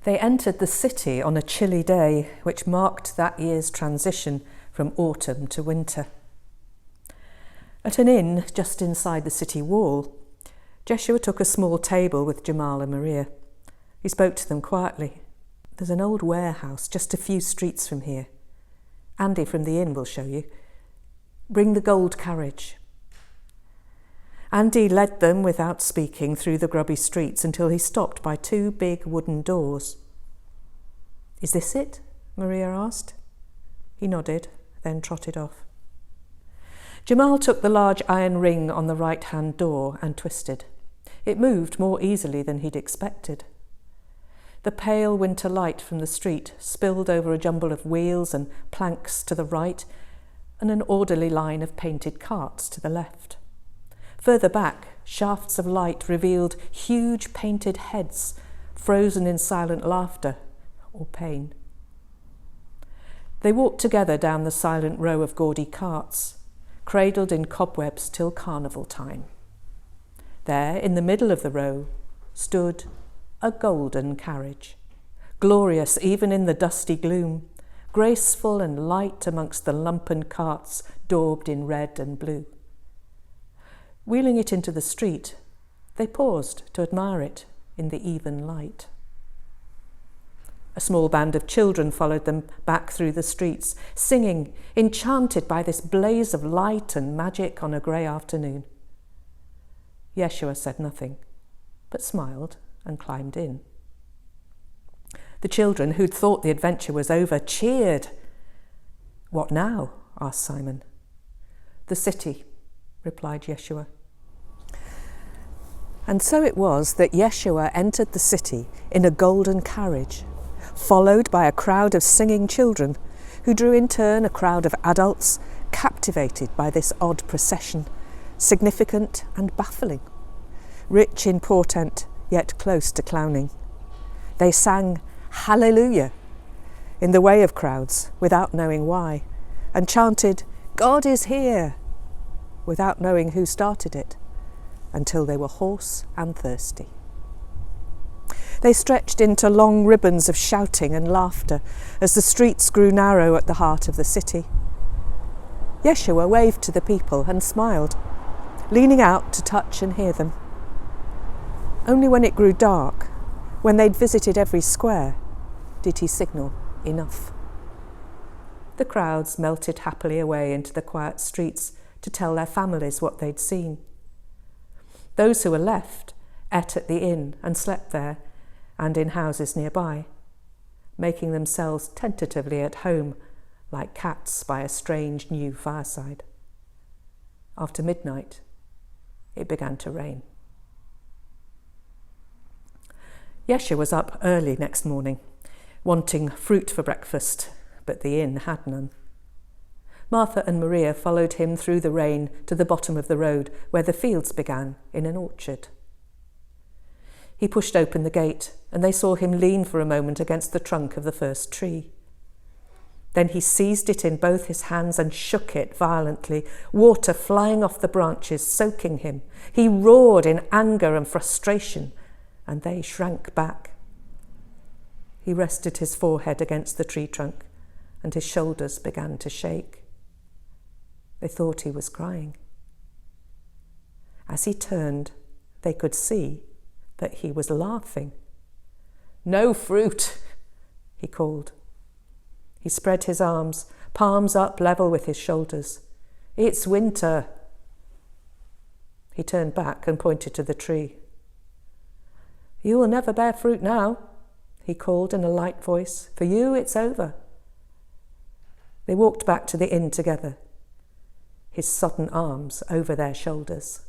They entered the city on a chilly day, which marked that year's transition from autumn to winter. At an inn just inside the city wall, Jeshua took a small table with Jamal and Maria. He spoke to them quietly. There's an old warehouse just a few streets from here. Andy from the inn will show you. Bring the gold carriage. Andy led them without speaking through the grubby streets until he stopped by two big wooden doors. Is this it? Maria asked. He nodded, then trotted off. Jamal took the large iron ring on the right-hand door and twisted. It moved more easily than he'd expected. The pale winter light from the street spilled over a jumble of wheels and planks to the right and an orderly line of painted carts to the left. Further back, shafts of light revealed huge painted heads frozen in silent laughter or pain. They walked together down the silent row of gaudy carts, cradled in cobwebs till carnival time. There, in the middle of the row, stood a golden carriage, glorious even in the dusty gloom, graceful and light amongst the lumpen carts daubed in red and blue. Wheeling it into the street, they paused to admire it in the even light. A small band of children followed them back through the streets, singing, enchanted by this blaze of light and magic on a grey afternoon. Jeshua said nothing, but smiled and climbed in. The children, who'd thought the adventure was over, cheered. What now? Asked Simon. The city, replied Jeshua. And so it was that Jeshua entered the city in a golden carriage, followed by a crowd of singing children, who drew in turn a crowd of adults captivated by this odd procession, significant and baffling, rich in portent, yet close to clowning. They sang Hallelujah in the way of crowds without knowing why, and chanted God is here without knowing who started it, until they were hoarse and thirsty. They stretched into long ribbons of shouting and laughter as the streets grew narrow at the heart of the city. Jeshua waved to the people and smiled, leaning out to touch and hear them. Only when it grew dark, when they'd visited every square, did he signal enough. The crowds melted happily away into the quiet streets to tell their families what they'd seen. Those who were left ate at the inn and slept there and in houses nearby, making themselves tentatively at home like cats by a strange new fireside. After midnight, it began to rain. Jeshua was up early next morning, wanting fruit for breakfast, but the inn had none. Martha and Maria followed him through the rain to the bottom of the road where the fields began in an orchard. He pushed open the gate and they saw him lean for a moment against the trunk of the first tree. Then he seized it in both his hands and shook it violently, water flying off the branches, soaking him. He roared in anger and frustration, and they shrank back. He rested his forehead against the tree trunk, and his shoulders began to shake. They thought he was crying. As he turned, they could see that he was laughing. "No fruit," he called. He spread his arms, palms up level with his shoulders. "It's winter." He turned back and pointed to the tree. "You will never bear fruit now," he called in a light voice. "For you, it's over." They walked back to the inn together, his sodden arms over their shoulders.